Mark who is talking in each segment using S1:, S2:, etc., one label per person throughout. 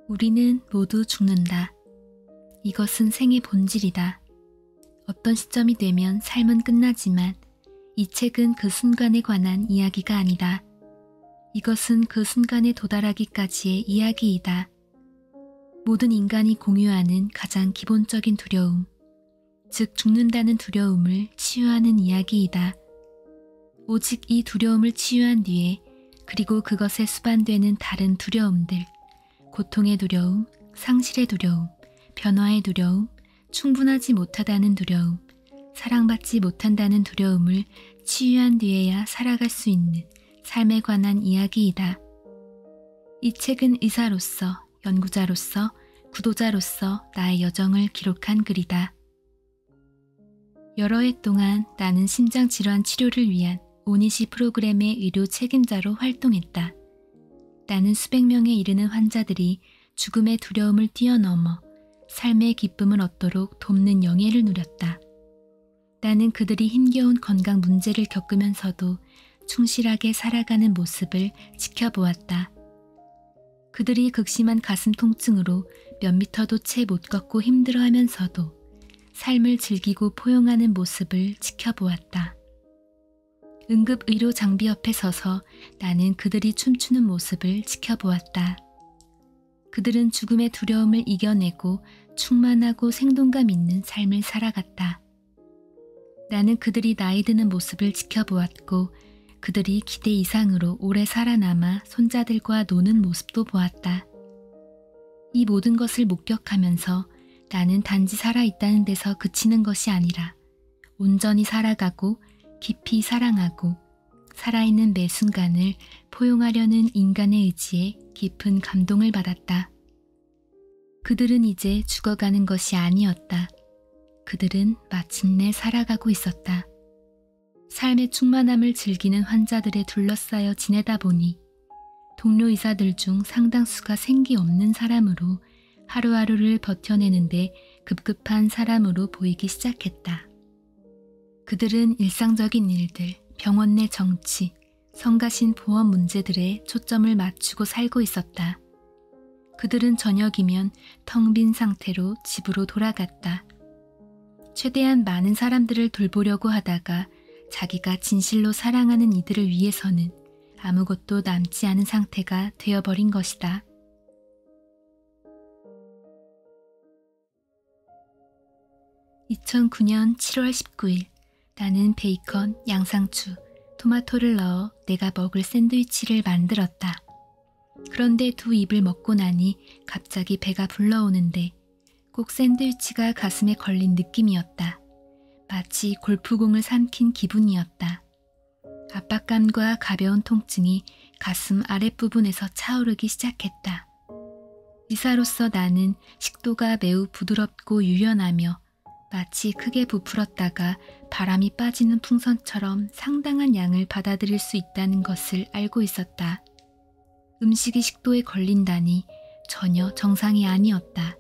S1: 우리는 모두 죽는다. 이것은 생의 본질이다. 어떤 시점이 되면 삶은 끝나지만 이 책은 그 순간에 관한 이야기가 아니다. 이것은 그 순간에 도달하기까지의 이야기이다. 모든 인간이 공유하는 가장 기본적인 두려움, 즉 죽는다는 두려움을 치유하는 이야기이다. 오직 이 두려움을 치유한 뒤에 그리고 그것에 수반되는 다른 두려움들, 고통의 두려움, 상실의 두려움, 변화의 두려움, 충분하지 못하다는 두려움, 사랑받지 못한다는 두려움을 치유한 뒤에야 살아갈 수 있는 삶에 관한 이야기이다. 이 책은 의사로서, 연구자로서, 구도자로서 나의 여정을 기록한 글이다. 여러 해 동안 나는 심장질환 치료를 위한 오니시 프로그램의 의료 책임자로 활동했다. 나는 수백 명에 이르는 환자들이 죽음의 두려움을 뛰어넘어 삶의 기쁨을 얻도록 돕는 영예를 누렸다. 나는 그들이 힘겨운 건강 문제를 겪으면서도 충실하게 살아가는 모습을 지켜보았다. 그들이 극심한 가슴 통증으로 몇 미터도 채 못 걷고 힘들어하면서도 삶을 즐기고 포용하는 모습을 지켜보았다. 응급의료 장비 옆에 서서 나는 그들이 춤추는 모습을 지켜보았다. 그들은 죽음의 두려움을 이겨내고 충만하고 생동감 있는 삶을 살아갔다. 나는 그들이 나이 드는 모습을 지켜보았고 그들이 기대 이상으로 오래 살아남아 손자들과 노는 모습도 보았다. 이 모든 것을 목격하면서 나는 단지 살아있다는 데서 그치는 것이 아니라 온전히 살아가고 깊이 사랑하고 살아있는 매 순간을 포용하려는 인간의 의지에 깊은 감동을 받았다. 그들은 이제 죽어가는 것이 아니었다. 그들은 마침내 살아가고 있었다. 삶의 충만함을 즐기는 환자들에 둘러싸여 지내다 보니 동료 의사들 중 상당수가 생기 없는 사람으로 하루하루를 버텨내는데 급급한 사람으로 보이기 시작했다. 그들은 일상적인 일들, 병원 내 정치, 성가신 보험 문제들에 초점을 맞추고 살고 있었다. 그들은 저녁이면 텅 빈 상태로 집으로 돌아갔다. 최대한 많은 사람들을 돌보려고 하다가 자기가 진실로 사랑하는 이들을 위해서는 아무것도 남지 않은 상태가 되어버린 것이다. (2009년 7월 19일) 나는 베이컨, 양상추, 토마토를 넣어 내가 먹을 샌드위치를 만들었다. 그런데 두 입을 먹고 나니 갑자기 배가 불러오는데 꼭 샌드위치가 가슴에 걸린 느낌이었다. 마치 골프공을 삼킨 기분이었다. 압박감과 가벼운 통증이 가슴 아랫부분에서 차오르기 시작했다. 의사로서 나는 식도가 매우 부드럽고 유연하며 마치 크게 부풀었다가 바람이 빠지는 풍선처럼 상당한 양을 받아들일 수 있다는 것을 알고 있었다. 음식이 식도에 걸린다니 전혀 정상이 아니었다.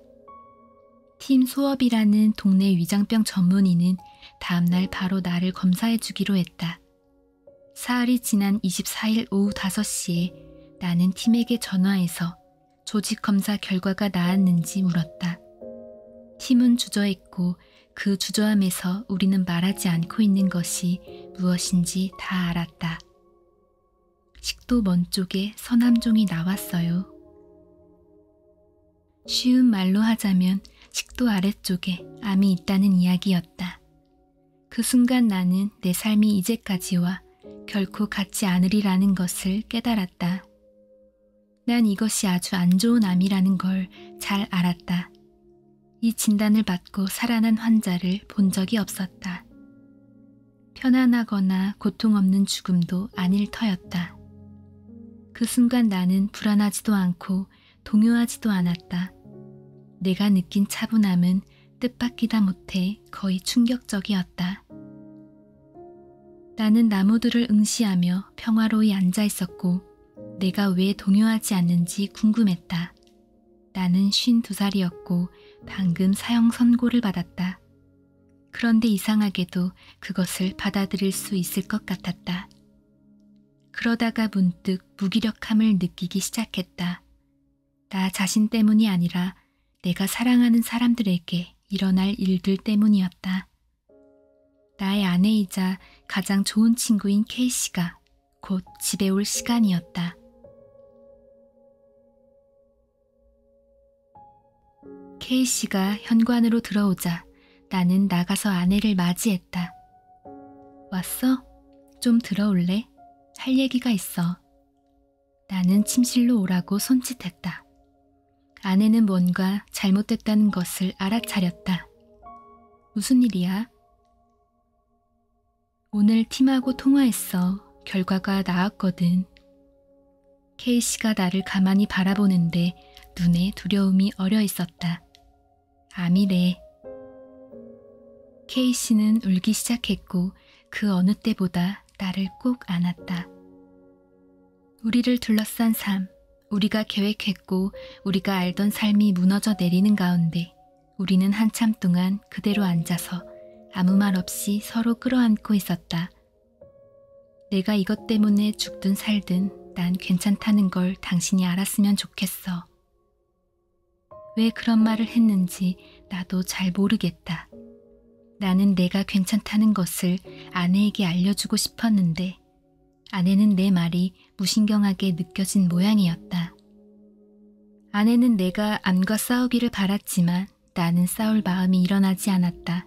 S1: 팀 소업이라는 동네 위장병 전문의는 다음날 바로 나를 검사해 주기로 했다. 사흘이 지난 24일 오후 5시에 나는 팀에게 전화해서 조직 검사 결과가 나왔는지 물었다. 팀은 주저했고 그 주저함에서 우리는 말하지 않고 있는 것이 무엇인지 다 알았다. 식도 먼 쪽에 선암종이 나왔어요. 쉬운 말로 하자면 식도 아래쪽에 암이 있다는 이야기였다. 그 순간 나는 내 삶이 이제까지와 결코 같지 않으리라는 것을 깨달았다. 난 이것이 아주 안 좋은 암이라는 걸 잘 알았다. 이 진단을 받고 살아난 환자를 본 적이 없었다. 편안하거나 고통 없는 죽음도 아닐 터였다. 그 순간 나는 불안하지도 않고 동요하지도 않았다. 내가 느낀 차분함은 뜻밖이다 못해 거의 충격적이었다. 나는 나무들을 응시하며 평화로이 앉아 있었고 내가 왜 동요하지 않는지 궁금했다. 나는 52살이었고 방금 사형 선고를 받았다. 그런데 이상하게도 그것을 받아들일 수 있을 것 같았다. 그러다가 문득 무기력함을 느끼기 시작했다. 나 자신 때문이 아니라 내가 사랑하는 사람들에게 일어날 일들 때문이었다. 나의 아내이자 가장 좋은 친구인 K씨가 곧 집에 올 시간이었다. K씨가 현관으로 들어오자 나는 나가서 아내를 맞이했다. 왔어? 좀 들어올래? 할 얘기가 있어. 나는 침실로 오라고 손짓했다. 아내는 뭔가 잘못됐다는 것을 알아차렸다. 무슨 일이야? 오늘 팀하고 통화했어. 결과가 나왔거든. K씨가 나를 가만히 바라보는데 눈에 두려움이 어려 있었다. 암이래. K씨는 울기 시작했고 그 어느 때보다 나를 꼭 안았다. 우리를 둘러싼 삶, 우리가 계획했고 우리가 알던 삶이 무너져 내리는 가운데 우리는 한참 동안 그대로 앉아서 아무 말 없이 서로 끌어안고 있었다. 내가 이것 때문에 죽든 살든 난 괜찮다는 걸 당신이 알았으면 좋겠어. 왜 그런 말을 했는지 나도 잘 모르겠다. 나는 내가 괜찮다는 것을 아내에게 알려주고 싶었는데 아내는 내 말이 무신경하게 느껴진 모양이었다. 아내는 내가 암과 싸우기를 바랐지만 나는 싸울 마음이 일어나지 않았다.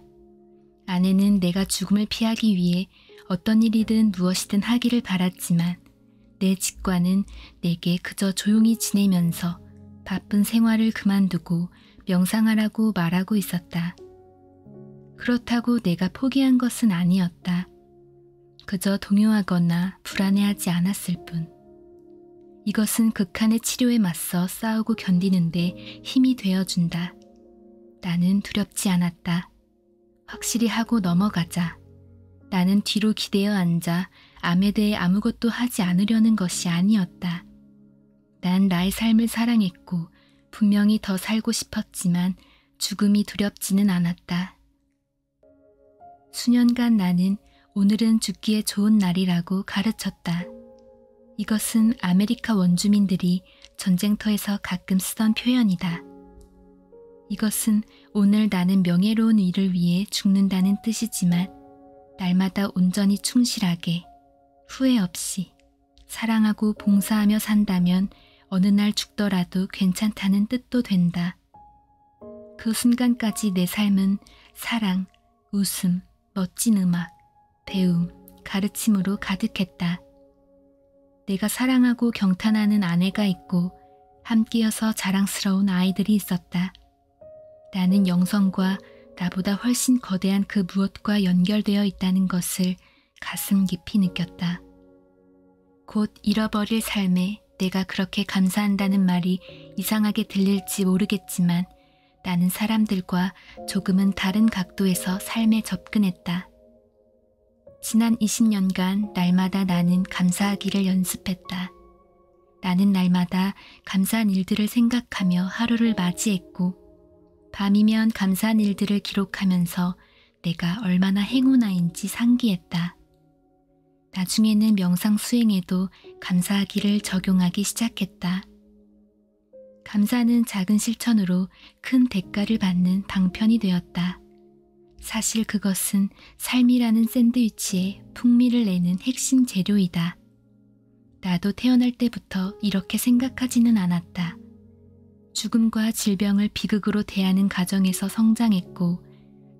S1: 아내는 내가 죽음을 피하기 위해 어떤 일이든 무엇이든 하기를 바랐지만 내 직관은 내게 그저 조용히 지내면서 바쁜 생활을 그만두고 명상하라고 말하고 있었다. 그렇다고 내가 포기한 것은 아니었다. 그저 동요하거나 불안해하지 않았을 뿐. 이것은 극한의 치료에 맞서 싸우고 견디는데 힘이 되어준다. 나는 두렵지 않았다. 확실히 하고 넘어가자. 나는 뒤로 기대어 앉아 암에 대해 아무것도 하지 않으려는 것이 아니었다. 난 나의 삶을 사랑했고 분명히 더 살고 싶었지만 죽음이 두렵지는 않았다. 수년간 나는 오늘은 죽기에 좋은 날이라고 가르쳤다. 이것은 아메리카 원주민들이 전쟁터에서 가끔 쓰던 표현이다. 이것은 오늘 나는 명예로운 일을 위해 죽는다는 뜻이지만 날마다 온전히 충실하게 후회 없이 사랑하고 봉사하며 산다면 어느 날 죽더라도 괜찮다는 뜻도 된다. 그 순간까지 내 삶은 사랑, 웃음, 멋진 음악, 배움, 가르침으로 가득했다. 내가 사랑하고 경탄하는 아내가 있고 함께여서 자랑스러운 아이들이 있었다. 나는 영성과 나보다 훨씬 거대한 그 무엇과 연결되어 있다는 것을 가슴 깊이 느꼈다. 곧 잃어버릴 삶에 내가 그렇게 감사한다는 말이 이상하게 들릴지 모르겠지만 나는 사람들과 조금은 다른 각도에서 삶에 접근했다. 지난 20년간 날마다 나는 감사하기를 연습했다. 나는 날마다 감사한 일들을 생각하며 하루를 맞이했고 밤이면 감사한 일들을 기록하면서 내가 얼마나 행운아인지 상기했다. 나중에는 명상 수행에도 감사하기를 적용하기 시작했다. 감사는 작은 실천으로 큰 대가를 받는 방편이 되었다. 사실 그것은 삶이라는 샌드위치에 풍미를 내는 핵심 재료이다. 나도 태어날 때부터 이렇게 생각하지는 않았다. 죽음과 질병을 비극으로 대하는 가정에서 성장했고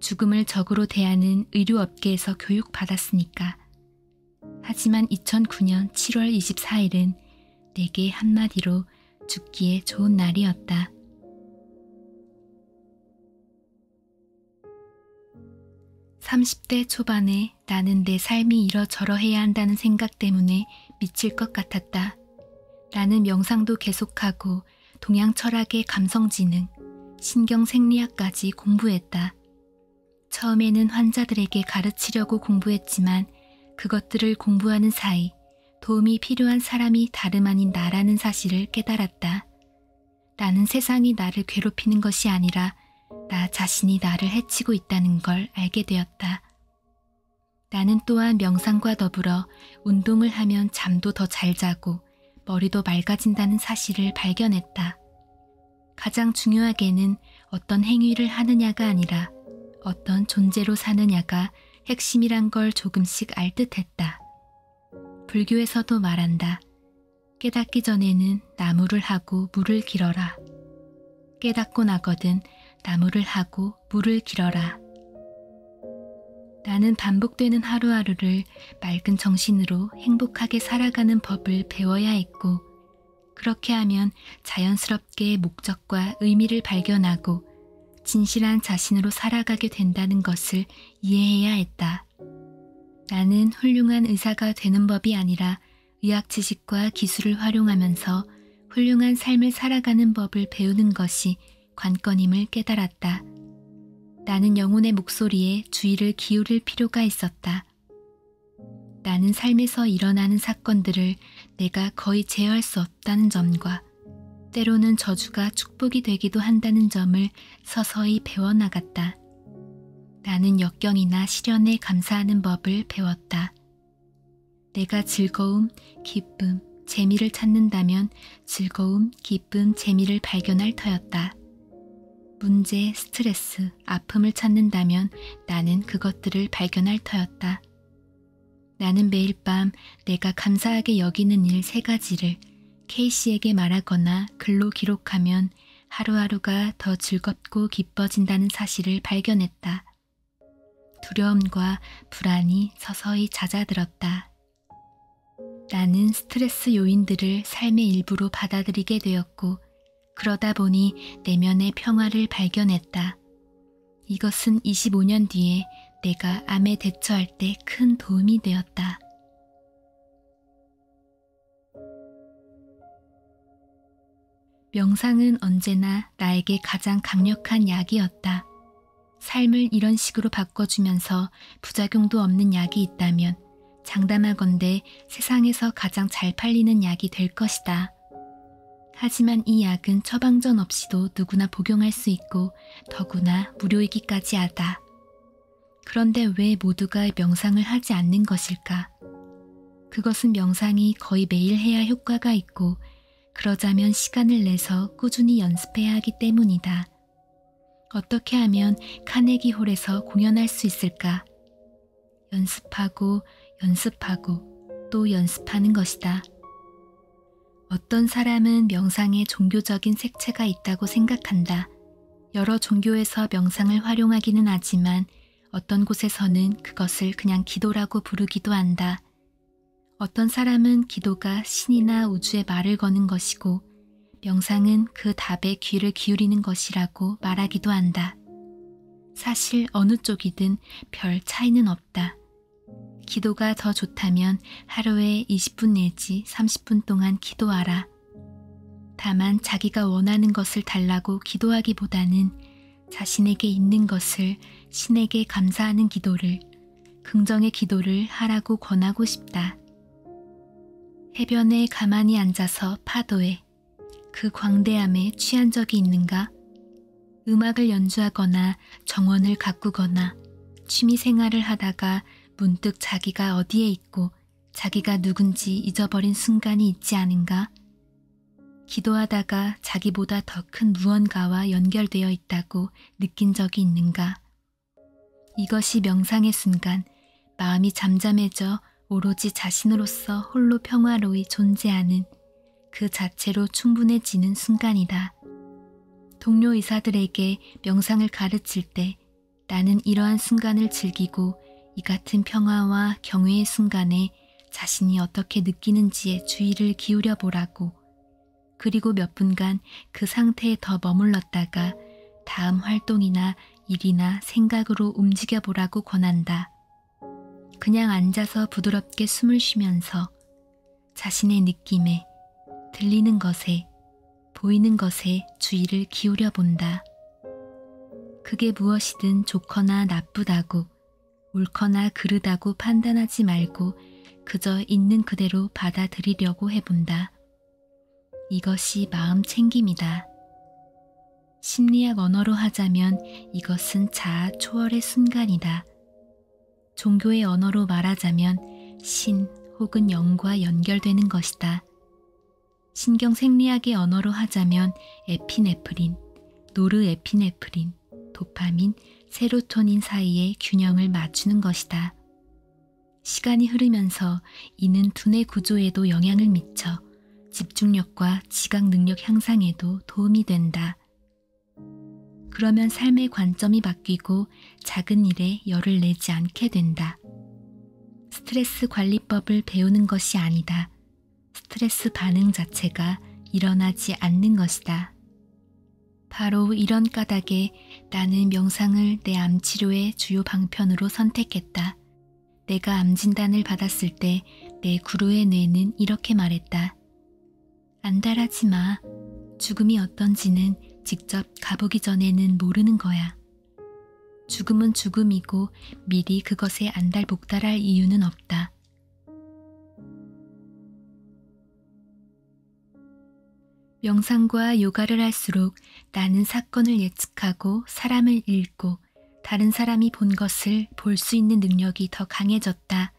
S1: 죽음을 적으로 대하는 의료업계에서 교육받았으니까. 하지만 2009년 7월 24일은 내게 한마디로 죽기에 좋은 날이었다. (30대) 초반에 나는 내 삶이 이러저러해야 한다는 생각 때문에 미칠 것 같았다. 나는 명상도 계속하고 동양 철학의 감성지능, 신경생리학까지 공부했다. 처음에는 환자들에게 가르치려고 공부했지만 그것들을 공부하는 사이 도움이 필요한 사람이 다름 아닌 나라는 사실을 깨달았다. 나는 세상이 나를 괴롭히는 것이 아니라 나 자신이 나를 해치고 있다는 걸 알게 되었다. 나는 또한 명상과 더불어 운동을 하면 잠도 더 잘 자고 머리도 맑아진다는 사실을 발견했다. 가장 중요하게는 어떤 행위를 하느냐가 아니라 어떤 존재로 사느냐가 핵심이란 걸 조금씩 알 듯했다. 불교에서도 말한다. 깨닫기 전에는 나무를 하고 물을 길어라. 깨닫고 나거든 나무를 하고 물을 길어라. 나는 반복되는 하루하루를 맑은 정신으로 행복하게 살아가는 법을 배워야 했고, 그렇게 하면 자연스럽게 목적과 의미를 발견하고 진실한 자신으로 살아가게 된다는 것을 이해해야 했다. 나는 훌륭한 의사가 되는 법이 아니라 의학 지식과 기술을 활용하면서 훌륭한 삶을 살아가는 법을 배우는 것이 관건임을 깨달았다. 나는 영혼의 목소리에 주의를 기울일 필요가 있었다. 나는 삶에서 일어나는 사건들을 내가 거의 제어할 수 없다는 점과 때로는 저주가 축복이 되기도 한다는 점을 서서히 배워나갔다. 나는 역경이나 시련에 감사하는 법을 배웠다. 내가 즐거움, 기쁨, 재미를 찾는다면 즐거움, 기쁨, 재미를 발견할 터였다. 문제, 스트레스, 아픔을 찾는다면 나는 그것들을 발견할 터였다. 나는 매일 밤 내가 감사하게 여기는 일 3가지를 K씨에게 말하거나 글로 기록하면 하루하루가 더 즐겁고 기뻐진다는 사실을 발견했다. 두려움과 불안이 서서히 잦아들었다. 나는 스트레스 요인들을 삶의 일부로 받아들이게 되었고, 그러다 보니 내면의 평화를 발견했다. 이것은 25년 뒤에 내가 암에 대처할 때 큰 도움이 되었다. 명상은 언제나 나에게 가장 강력한 약이었다. 삶을 이런 식으로 바꿔주면서 부작용도 없는 약이 있다면 장담하건대 세상에서 가장 잘 팔리는 약이 될 것이다. 하지만 이 약은 처방전 없이도 누구나 복용할 수 있고 더구나 무료이기까지 하다. 그런데 왜 모두가 명상을 하지 않는 것일까? 그것은 명상이 거의 매일 해야 효과가 있고, 그러자면 시간을 내서 꾸준히 연습해야 하기 때문이다. 어떻게 하면 카네기 홀에서 공연할 수 있을까? 연습하고 연습하고 또 연습하는 것이다. 어떤 사람은 명상에 종교적인 색채가 있다고 생각한다. 여러 종교에서 명상을 활용하기는 하지만 어떤 곳에서는 그것을 그냥 기도라고 부르기도 한다. 어떤 사람은 기도가 신이나 우주에 말을 거는 것이고 명상은 그 답에 귀를 기울이는 것이라고 말하기도 한다. 사실 어느 쪽이든 별 차이는 없다. 기도가 더 좋다면 하루에 20분 내지 30분 동안 기도하라. 다만 자기가 원하는 것을 달라고 기도하기보다는 자신에게 있는 것을 신에게 감사하는 기도를, 긍정의 기도를 하라고 권하고 싶다. 해변에 가만히 앉아서 파도에, 그 광대함에 취한 적이 있는가? 음악을 연주하거나 정원을 가꾸거나 취미 생활을 하다가 문득 자기가 어디에 있고 자기가 누군지 잊어버린 순간이 있지 않은가? 기도하다가 자기보다 더 큰 무언가와 연결되어 있다고 느낀 적이 있는가? 이것이 명상의 순간, 마음이 잠잠해져 오로지 자신으로서 홀로 평화로이 존재하는 그 자체로 충분해지는 순간이다. 동료 의사들에게 명상을 가르칠 때 나는 이러한 순간을 즐기고 이 같은 평화와 경외의 순간에 자신이 어떻게 느끼는지에 주의를 기울여 보라고, 그리고 몇 분간 그 상태에 더 머물렀다가 다음 활동이나 일이나 생각으로 움직여 보라고 권한다. 그냥 앉아서 부드럽게 숨을 쉬면서 자신의 느낌에, 들리는 것에, 보이는 것에 주의를 기울여 본다. 그게 무엇이든 좋거나 나쁘다고, 옳거나 그르다고 판단하지 말고 그저 있는 그대로 받아들이려고 해본다. 이것이 마음 챙김이다. 심리학 언어로 하자면 이것은 자아 초월의 순간이다. 종교의 언어로 말하자면 신 혹은 영과 연결되는 것이다. 신경생리학의 언어로 하자면 에피네프린, 노르에피네프린, 도파민, 세로토닌 사이의 균형을 맞추는 것이다. 시간이 흐르면서 이는 두뇌 구조에도 영향을 미쳐 집중력과 지각 능력 향상에도 도움이 된다. 그러면 삶의 관점이 바뀌고 작은 일에 열을 내지 않게 된다. 스트레스 관리법을 배우는 것이 아니다. 스트레스 반응 자체가 일어나지 않는 것이다. 바로 이런 까닭에 나는 명상을 내 암 치료의 주요 방편으로 선택했다. 내가 암 진단을 받았을 때 내 구루의 뇌는 이렇게 말했다. 안달하지 마. 죽음이 어떤지는 직접 가보기 전에는 모르는 거야. 죽음은 죽음이고 미리 그것에 안달복달할 이유는 없다. 명상과 요가를 할수록 나는 사건을 예측하고 사람을 읽고 다른 사람이 본 것을 볼 수 있는 능력이 더 강해졌다.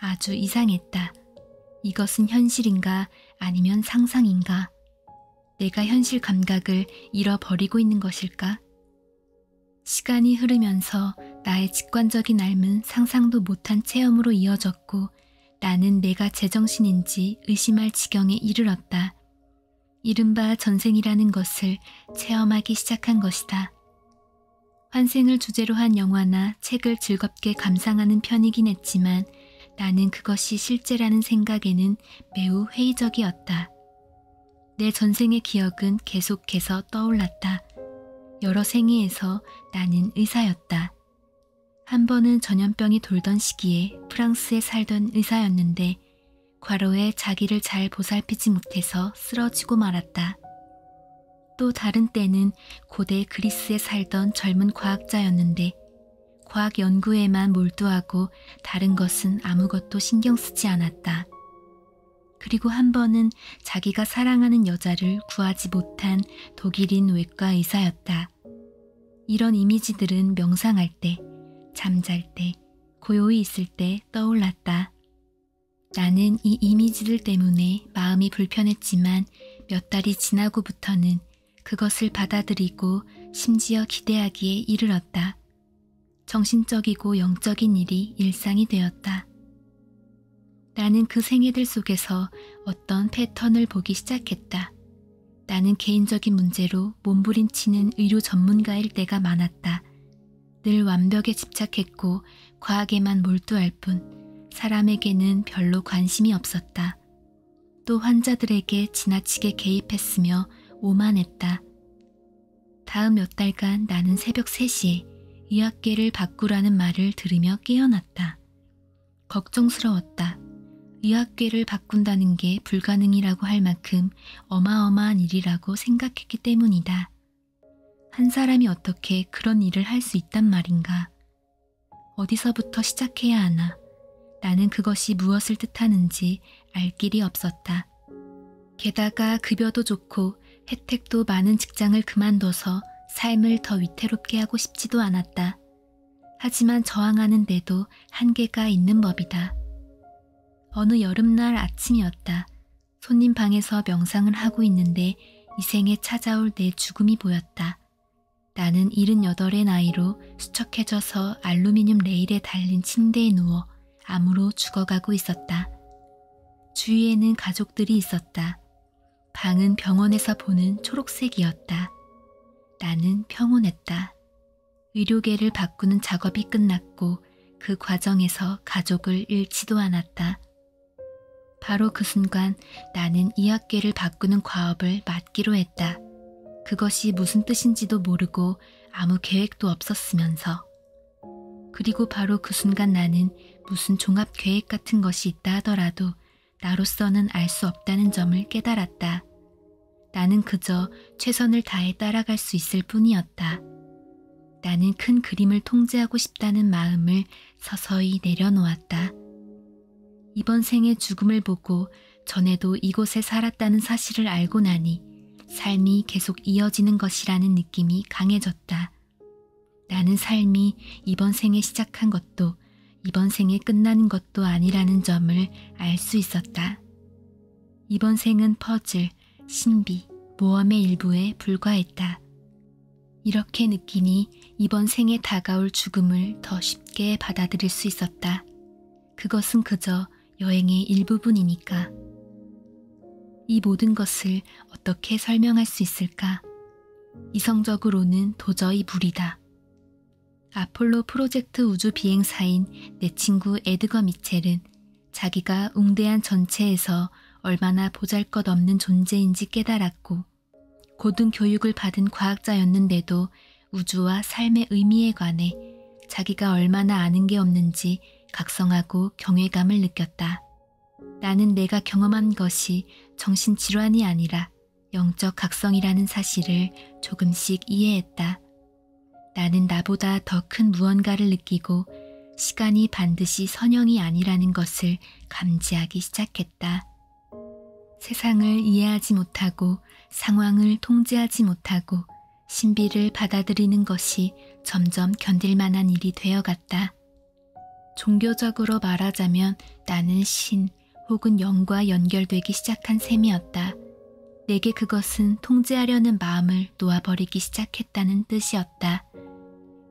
S1: 아주 이상했다. 이것은 현실인가 아니면 상상인가? 내가 현실 감각을 잃어버리고 있는 것일까? 시간이 흐르면서 나의 직관적인 삶은 상상도 못한 체험으로 이어졌고 나는 내가 제정신인지 의심할 지경에 이르렀다. 이른바 전생이라는 것을 체험하기 시작한 것이다. 환생을 주제로 한 영화나 책을 즐겁게 감상하는 편이긴 했지만 나는 그것이 실제라는 생각에는 매우 회의적이었다. 내 전생의 기억은 계속해서 떠올랐다. 여러 생애에서 나는 의사였다. 한 번은 전염병이 돌던 시기에 프랑스에 살던 의사였는데 과로에 자기를 잘 보살피지 못해서 쓰러지고 말았다. 또 다른 때는 고대 그리스에 살던 젊은 과학자였는데 과학 연구에만 몰두하고 다른 것은 아무것도 신경 쓰지 않았다. 그리고 한 번은 자기가 사랑하는 여자를 구하지 못한 독일인 외과 의사였다. 이런 이미지들은 명상할 때, 잠잘 때, 고요히 있을 때 떠올랐다. 나는 이 이미지들 때문에 마음이 불편했지만 몇 달이 지나고부터는 그것을 받아들이고 심지어 기대하기에 이르렀다. 정신적이고 영적인 일이 일상이 되었다. 나는 그 생애들 속에서 어떤 패턴을 보기 시작했다. 나는 개인적인 문제로 몸부림치는 의료 전문가일 때가 많았다. 늘 완벽에 집착했고 과학에만 몰두할 뿐 사람에게는 별로 관심이 없었다. 또 환자들에게 지나치게 개입했으며 오만했다. 다음 몇 달간 나는 새벽 3시에 의학계를 바꾸라는 말을 들으며 깨어났다. 걱정스러웠다. 의학계를 바꾼다는 게 불가능이라고 할 만큼 어마어마한 일이라고 생각했기 때문이다. 한 사람이 어떻게 그런 일을 할 수 있단 말인가? 어디서부터 시작해야 하나? 나는 그것이 무엇을 뜻하는지 알 길이 없었다. 게다가 급여도 좋고 혜택도 많은 직장을 그만둬서 삶을 더 위태롭게 하고 싶지도 않았다. 하지만 저항하는데도 한계가 있는 법이다. 어느 여름날 아침이었다. 손님 방에서 명상을 하고 있는데 이 생에 찾아올 내 죽음이 보였다. 나는 78의 나이로 수척해져서 알루미늄 레일에 달린 침대에 누워 암으로 죽어가고 있었다. 주위에는 가족들이 있었다. 방은 병원에서 보는 초록색이었다. 나는 평온했다. 의료계를 바꾸는 작업이 끝났고 그 과정에서 가족을 잃지도 않았다. 바로 그 순간 나는 의학계를 바꾸는 과업을 맡기로 했다. 그것이 무슨 뜻인지도 모르고 아무 계획도 없었으면서. 그리고 바로 그 순간 나는 무슨 종합 계획 같은 것이 있다 하더라도 나로서는 알 수 없다는 점을 깨달았다. 나는 그저 최선을 다해 따라갈 수 있을 뿐이었다. 나는 큰 그림을 통제하고 싶다는 마음을 서서히 내려놓았다. 이번 생의 죽음을 보고 전에도 이곳에 살았다는 사실을 알고 나니 삶이 계속 이어지는 것이라는 느낌이 강해졌다. 나는 삶이 이번 생에 시작한 것도 이번 생에 끝나는 것도 아니라는 점을 알 수 있었다. 이번 생은 퍼즐, 신비, 모험의 일부에 불과했다. 이렇게 느끼니 이번 생에 다가올 죽음을 더 쉽게 받아들일 수 있었다. 그것은 그저 여행의 일부분이니까. 이 모든 것을 어떻게 설명할 수 있을까? 이성적으로는 도저히 무리다. 아폴로 프로젝트 우주 비행사인 내 친구 에드거 미첼은 자기가 웅대한 전체에서 얼마나 보잘것없는 존재인지 깨달았고, 고등교육을 받은 과학자였는데도 우주와 삶의 의미에 관해 자기가 얼마나 아는 게 없는지 각성하고 경외감을 느꼈다. 나는 내가 경험한 것이 정신질환이 아니라 영적 각성이라는 사실을 조금씩 이해했다. 나는 나보다 더 큰 무언가를 느끼고 시간이 반드시 선형이 아니라는 것을 감지하기 시작했다. 세상을 이해하지 못하고 상황을 통제하지 못하고 신비를 받아들이는 것이 점점 견딜 만한 일이 되어갔다. 종교적으로 말하자면 나는 신 혹은 영과 연결되기 시작한 셈이었다. 내게 그것은 통제하려는 마음을 놓아버리기 시작했다는 뜻이었다.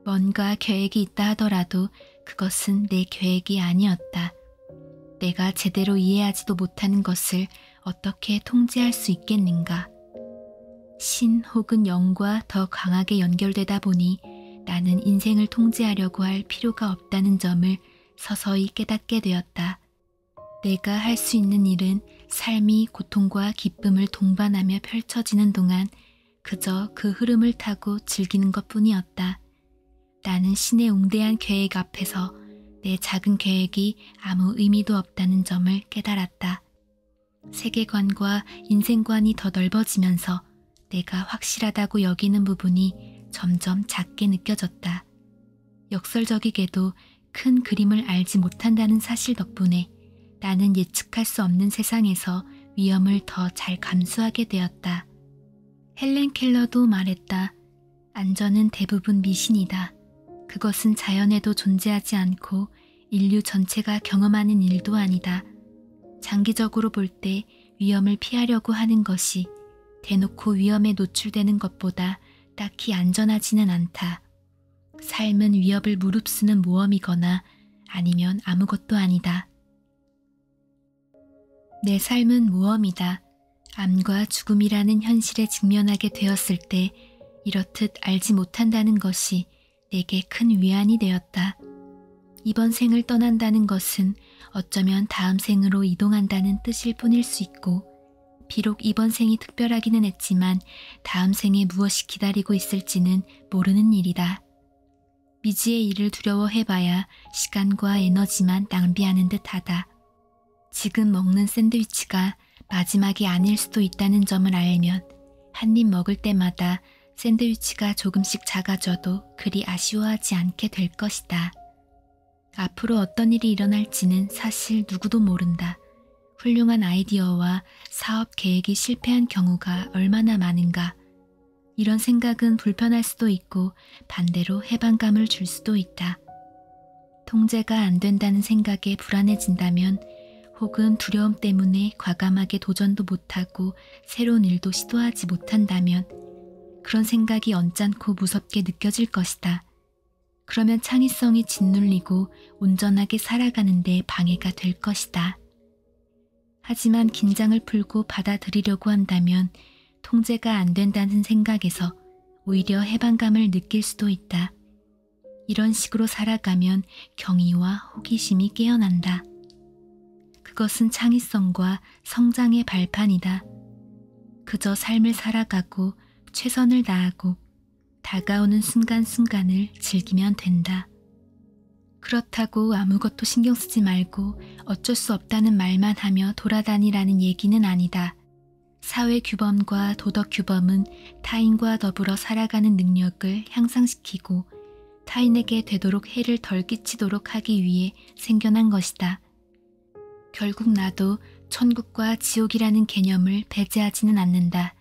S1: 뭔가 계획이 있다 하더라도 그것은 내 계획이 아니었다. 내가 제대로 이해하지도 못하는 것을 어떻게 통제할 수 있겠는가? 신 혹은 영과 더 강하게 연결되다 보니 나는 인생을 통제하려고 할 필요가 없다는 점을 서서히 깨닫게 되었다. 내가 할 수 있는 일은 삶이 고통과 기쁨을 동반하며 펼쳐지는 동안 그저 그 흐름을 타고 즐기는 것뿐이었다. 나는 신의 웅대한 계획 앞에서 내 작은 계획이 아무 의미도 없다는 점을 깨달았다. 세계관과 인생관이 더 넓어지면서 내가 확실하다고 여기는 부분이 점점 작게 느껴졌다. 역설적이게도 큰 그림을 알지 못한다는 사실 덕분에 나는 예측할 수 없는 세상에서 위험을 더 잘 감수하게 되었다. 헬렌 켈러도 말했다. 안전은 대부분 미신이다. 그것은 자연에도 존재하지 않고 인류 전체가 경험하는 일도 아니다. 장기적으로 볼 때 위험을 피하려고 하는 것이 대놓고 위험에 노출되는 것보다 딱히 안전하지는 않다. 삶은 위협을 무릅쓰는 모험이거나 아니면 아무것도 아니다. 내 삶은 모험이다. 암과 죽음이라는 현실에 직면하게 되었을 때 이렇듯 알지 못한다는 것이 내게 큰 위안이 되었다. 이번 생을 떠난다는 것은 어쩌면 다음 생으로 이동한다는 뜻일 뿐일 수 있고, 비록 이번 생이 특별하기는 했지만 다음 생에 무엇이 기다리고 있을지는 모르는 일이다. 미지의 일을 두려워해봐야 시간과 에너지만 낭비하는 듯하다. 지금 먹는 샌드위치가 마지막이 아닐 수도 있다는 점을 알면 한 입 먹을 때마다 샌드위치가 조금씩 작아져도 그리 아쉬워하지 않게 될 것이다. 앞으로 어떤 일이 일어날지는 사실 누구도 모른다. 훌륭한 아이디어와 사업 계획이 실패한 경우가 얼마나 많은가. 이런 생각은 불편할 수도 있고 반대로 해방감을 줄 수도 있다. 통제가 안 된다는 생각에 불안해진다면, 혹은 두려움 때문에 과감하게 도전도 못하고 새로운 일도 시도하지 못한다면 그런 생각이 언짢고 무섭게 느껴질 것이다. 그러면 창의성이 짓눌리고 온전하게 살아가는 데 방해가 될 것이다. 하지만 긴장을 풀고 받아들이려고 한다면 통제가 안 된다는 생각에서 오히려 해방감을 느낄 수도 있다. 이런 식으로 살아가면 경의와 호기심이 깨어난다. 그것은 창의성과 성장의 발판이다. 그저 삶을 살아가고 최선을 다하고 다가오는 순간순간을 즐기면 된다. 그렇다고 아무것도 신경 쓰지 말고 어쩔 수 없다는 말만 하며 돌아다니라는 얘기는 아니다. 사회 규범과 도덕 규범은 타인과 더불어 살아가는 능력을 향상시키고 타인에게 되도록 해를 덜 끼치도록 하기 위해 생겨난 것이다. 결국 나도 천국과 지옥이라는 개념을 배제하지는 않는다.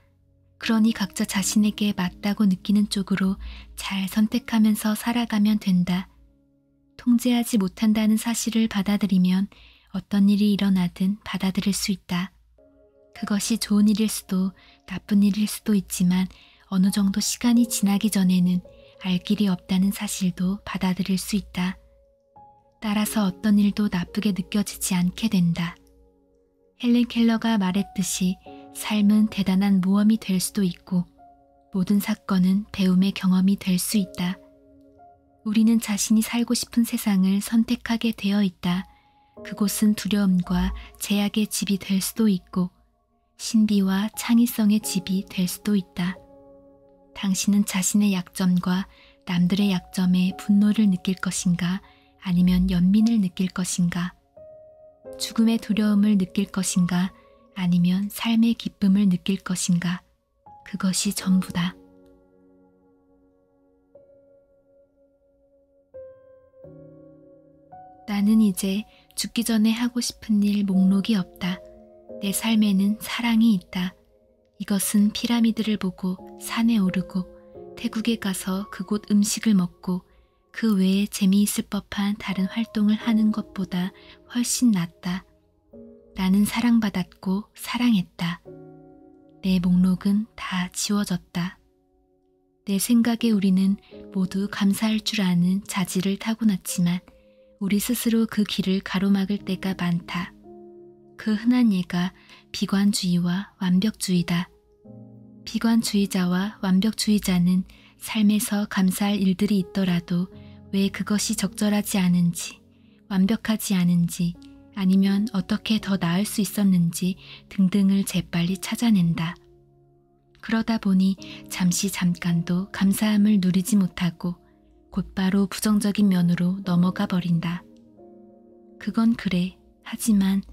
S1: 그러니 각자 자신에게 맞다고 느끼는 쪽으로 잘 선택하면서 살아가면 된다. 통제하지 못한다는 사실을 받아들이면 어떤 일이 일어나든 받아들일 수 있다. 그것이 좋은 일일 수도 나쁜 일일 수도 있지만 어느 정도 시간이 지나기 전에는 알 길이 없다는 사실도 받아들일 수 있다. 따라서 어떤 일도 나쁘게 느껴지지 않게 된다. 헬렌 켈러가 말했듯이 삶은 대단한 모험이 될 수도 있고 모든 사건은 배움의 경험이 될 수 있다. 우리는 자신이 살고 싶은 세상을 선택하게 되어 있다. 그곳은 두려움과 제약의 집이 될 수도 있고 신비와 창의성의 집이 될 수도 있다. 당신은 자신의 약점과 남들의 약점에 분노를 느낄 것인가 아니면 연민을 느낄 것인가? 죽음의 두려움을 느낄 것인가 아니면 삶의 기쁨을 느낄 것인가? 그것이 전부다. 나는 이제 죽기 전에 하고 싶은 일 목록이 없다. 내 삶에는 사랑이 있다. 이것은 피라미드를 보고 산에 오르고 태국에 가서 그곳 음식을 먹고 그 외에 재미있을 법한 다른 활동을 하는 것보다 훨씬 낫다. 나는 사랑받았고 사랑했다. 내 목록은 다 지워졌다. 내 생각에 우리는 모두 감사할 줄 아는 자질을 타고났지만 우리 스스로 그 길을 가로막을 때가 많다. 그 흔한 예가 비관주의와 완벽주의다. 비관주의자와 완벽주의자는 삶에서 감사할 일들이 있더라도 왜 그것이 적절하지 않은지, 완벽하지 않은지, 아니면 어떻게 더 나을 수 있었는지 등등을 재빨리 찾아낸다. 그러다 보니 잠깐도 감사함을 누리지 못하고 곧바로 부정적인 면으로 넘어가 버린다. 그건 그래. 하지만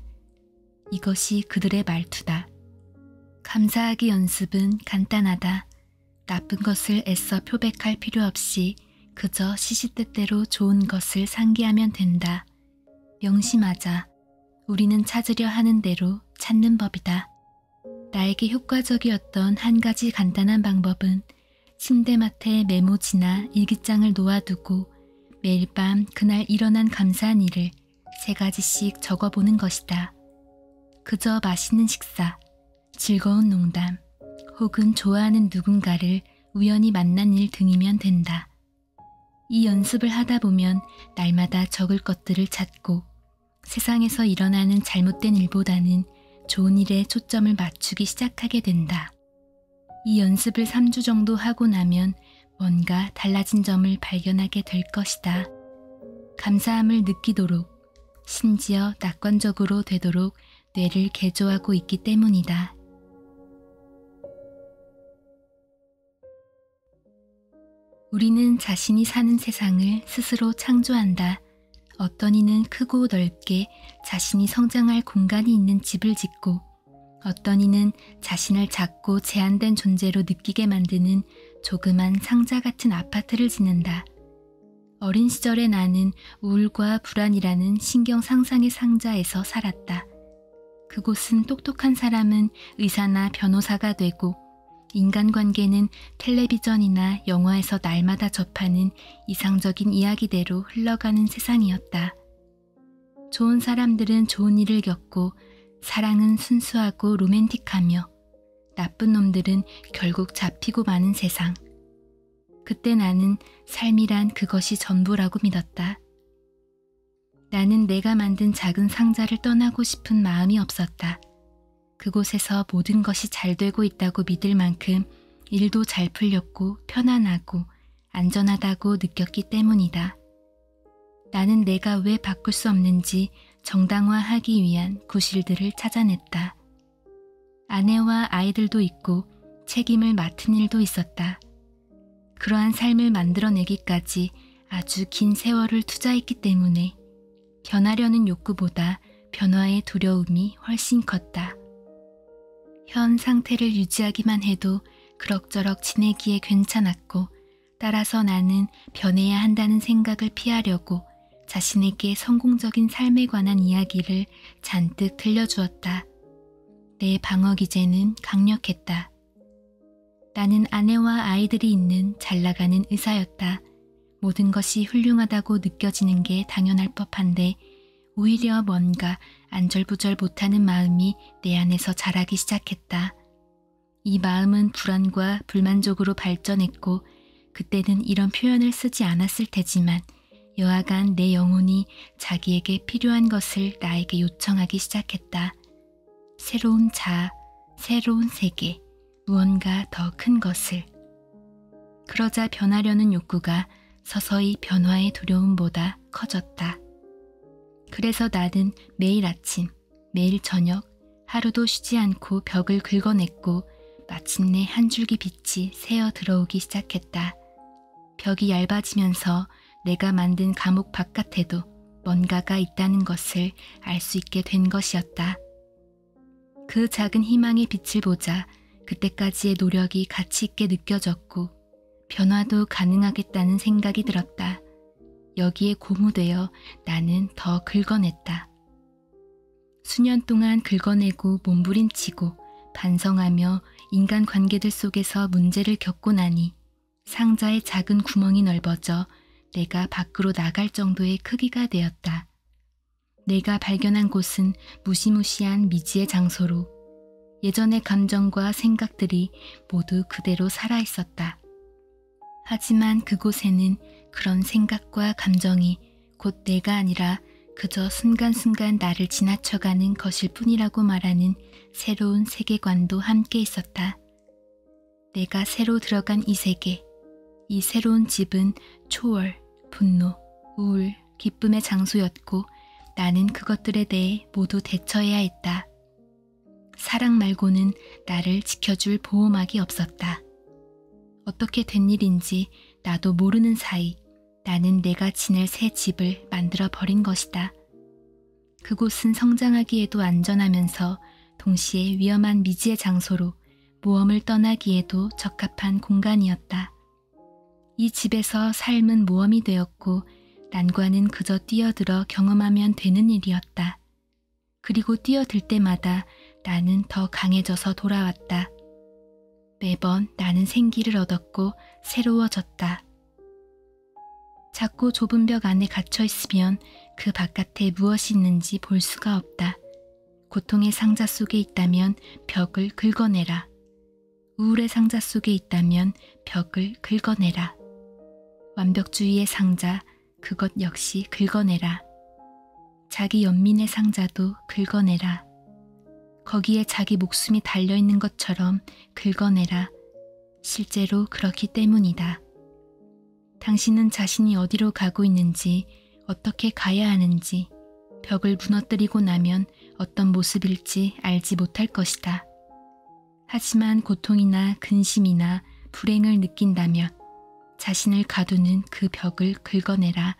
S1: 이것이 그들의 말투다. 감사하기 연습은 간단하다. 나쁜 것을 애써 표백할 필요 없이 그저 시시때때로 좋은 것을 상기하면 된다. 명심하자. 우리는 찾으려 하는 대로 찾는 법이다. 나에게 효과적이었던 한 가지 간단한 방법은 침대맡에 메모지나 일기장을 놓아두고 매일 밤 그날 일어난 감사한 일을 3가지씩 적어보는 것이다. 그저 맛있는 식사, 즐거운 농담, 혹은 좋아하는 누군가를 우연히 만난 일 등이면 된다. 이 연습을 하다 보면 날마다 적을 것들을 찾고 세상에서 일어나는 잘못된 일보다는 좋은 일에 초점을 맞추기 시작하게 된다. 이 연습을 3주 정도 하고 나면 뭔가 달라진 점을 발견하게 될 것이다. 감사함을 느끼도록, 심지어 낙관적으로 되도록 뇌를 개조하고 있기 때문이다. 우리는 자신이 사는 세상을 스스로 창조한다. 어떤 이는 크고 넓게 자신이 성장할 공간이 있는 집을 짓고 어떤 이는 자신을 작고 제한된 존재로 느끼게 만드는 조그만 상자 같은 아파트를 짓는다. 어린 시절에 나는 우울과 불안이라는 신경 상상의 상자에서 살았다. 그곳은 똑똑한 사람은 의사나 변호사가 되고 인간관계는 텔레비전이나 영화에서 날마다 접하는 이상적인 이야기대로 흘러가는 세상이었다. 좋은 사람들은 좋은 일을 겪고 사랑은 순수하고 로맨틱하며 나쁜 놈들은 결국 잡히고 마는 세상. 그때 나는 삶이란 그것이 전부라고 믿었다. 나는 내가 만든 작은 상자를 떠나고 싶은 마음이 없었다. 그곳에서 모든 것이 잘 되고 있다고 믿을 만큼 일도 잘 풀렸고 편안하고 안전하다고 느꼈기 때문이다. 나는 내가 왜 바꿀 수 없는지 정당화하기 위한 구실들을 찾아냈다. 아내와 아이들도 있고 책임을 맡은 일도 있었다. 그러한 삶을 만들어내기까지 아주 긴 세월을 투자했기 때문에 변하려는 욕구보다 변화의 두려움이 훨씬 컸다. 현 상태를 유지하기만 해도 그럭저럭 지내기에 괜찮았고 따라서 나는 변해야 한다는 생각을 피하려고 자신에게 성공적인 삶에 관한 이야기를 잔뜩 들려주었다. 내 방어 기제는 강력했다. 나는 아내와 아이들이 있는 잘나가는 의사였다. 모든 것이 훌륭하다고 느껴지는 게 당연할 법한데 오히려 뭔가 안절부절 못하는 마음이 내 안에서 자라기 시작했다. 이 마음은 불안과 불만족으로 발전했고 그때는 이런 표현을 쓰지 않았을 테지만 여하간 내 영혼이 자기에게 필요한 것을 나에게 요청하기 시작했다. 새로운 자아, 새로운 세계, 무언가 더 큰 것을. 그러자 변하려는 욕구가 서서히 변화의 두려움보다 커졌다. 그래서 나는 매일 아침, 매일 저녁, 하루도 쉬지 않고 벽을 긁어냈고 마침내 한 줄기 빛이 새어 들어오기 시작했다. 벽이 얇아지면서 내가 만든 감옥 바깥에도 뭔가가 있다는 것을 알 수 있게 된 것이었다. 그 작은 희망의 빛을 보자 그때까지의 노력이 가치 있게 느껴졌고 변화도 가능하겠다는 생각이 들었다. 여기에 고무되어 나는 더 긁어냈다. 수년 동안 긁어내고 몸부림치고 반성하며 인간관계들 속에서 문제를 겪고 나니 상자의 작은 구멍이 넓어져 내가 밖으로 나갈 정도의 크기가 되었다. 내가 발견한 곳은 무시무시한 미지의 장소로 예전의 감정과 생각들이 모두 그대로 살아있었다. 하지만 그곳에는 그런 생각과 감정이 곧 내가 아니라 그저 순간순간 나를 지나쳐가는 것일 뿐이라고 말하는 새로운 세계관도 함께 있었다. 내가 새로 들어간 이 세계, 이 새로운 집은 초월, 분노, 우울, 기쁨의 장소였고 나는 그것들에 대해 모두 대처해야 했다. 사랑 말고는 나를 지켜줄 보호막이 없었다. 어떻게 된 일인지 나도 모르는 사이 나는 내가 지낼 새 집을 만들어 버린 것이다. 그곳은 성장하기에도 안전하면서 동시에 위험한 미지의 장소로 모험을 떠나기에도 적합한 공간이었다. 이 집에서 삶은 모험이 되었고 난관은 그저 뛰어들어 경험하면 되는 일이었다. 그리고 뛰어들 때마다 나는 더 강해져서 돌아왔다. 매번 나는 생기를 얻었고 새로워졌다. 작고 좁은 벽 안에 갇혀 있으면 그 바깥에 무엇이 있는지 볼 수가 없다. 고통의 상자 속에 있다면 벽을 긁어내라. 우울의 상자 속에 있다면 벽을 긁어내라. 완벽주의의 상자, 그것 역시 긁어내라. 자기 연민의 상자도 긁어내라. 거기에 자기 목숨이 달려있는 것처럼 긁어내라. 실제로 그렇기 때문이다. 당신은 자신이 어디로 가고 있는지, 어떻게 가야 하는지, 벽을 무너뜨리고 나면 어떤 모습일지 알지 못할 것이다. 하지만 고통이나 근심이나 불행을 느낀다면 자신을 가두는 그 벽을 긁어내라.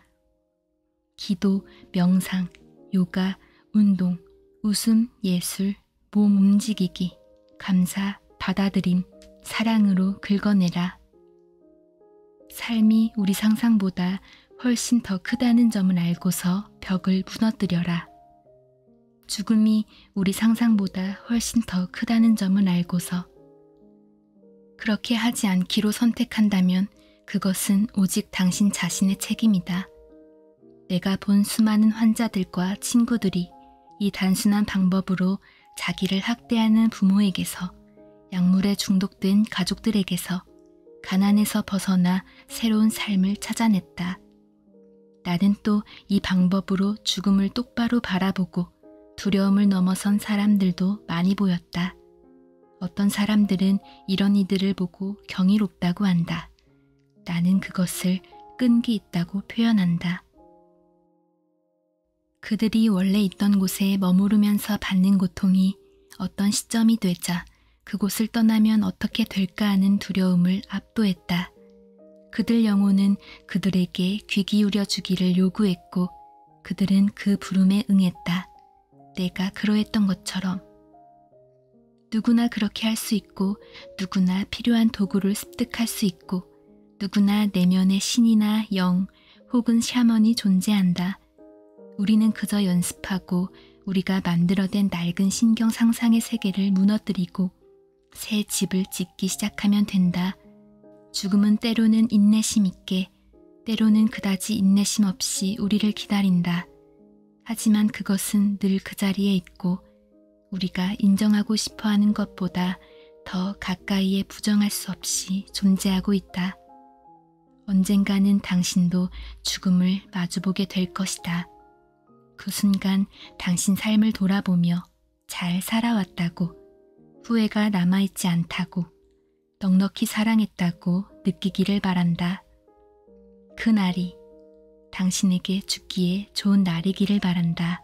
S1: 기도, 명상, 요가, 운동, 웃음, 예술, 몸 움직이기, 감사, 받아들임, 사랑으로 긁어내라. 삶이 우리 상상보다 훨씬 더 크다는 점을 알고서 벽을 무너뜨려라. 죽음이 우리 상상보다 훨씬 더 크다는 점을 알고서. 그렇게 하지 않기로 선택한다면 그것은 오직 당신 자신의 책임이다. 내가 본 수많은 환자들과 친구들이 이 단순한 방법으로 자기를 학대하는 부모에게서, 약물에 중독된 가족들에게서, 가난에서 벗어나 새로운 삶을 찾아냈다. 나는 또 이 방법으로 죽음을 똑바로 바라보고 두려움을 넘어선 사람들도 많이 보였다. 어떤 사람들은 이런 이들을 보고 경이롭다고 한다. 나는 그것을 끈기 있다고 표현한다. 그들이 원래 있던 곳에 머무르면서 받는 고통이 어떤 시점이 되자 그곳을 떠나면 어떻게 될까 하는 두려움을 압도했다. 그들 영혼은 그들에게 귀 기울여 주기를 요구했고 그들은 그 부름에 응했다. 내가 그러했던 것처럼. 누구나 그렇게 할 수 있고 누구나 필요한 도구를 습득할 수 있고 누구나 내면의 신이나 영 혹은 샤먼이 존재한다. 우리는 그저 연습하고 우리가 만들어낸 낡은 신경 상상의 세계를 무너뜨리고 새 집을 짓기 시작하면 된다. 죽음은 때로는 인내심 있게, 때로는 그다지 인내심 없이 우리를 기다린다. 하지만 그것은 늘 그 자리에 있고 우리가 인정하고 싶어 하는 것보다 더 가까이에 부정할 수 없이 존재하고 있다. 언젠가는 당신도 죽음을 마주보게 될 것이다. 그 순간 당신 삶을 돌아보며 잘 살아왔다고, 후회가 남아있지 않다고, 넉넉히 사랑했다고 느끼기를 바란다. 그 날이 당신에게 죽기에 좋은 날이기를 바란다.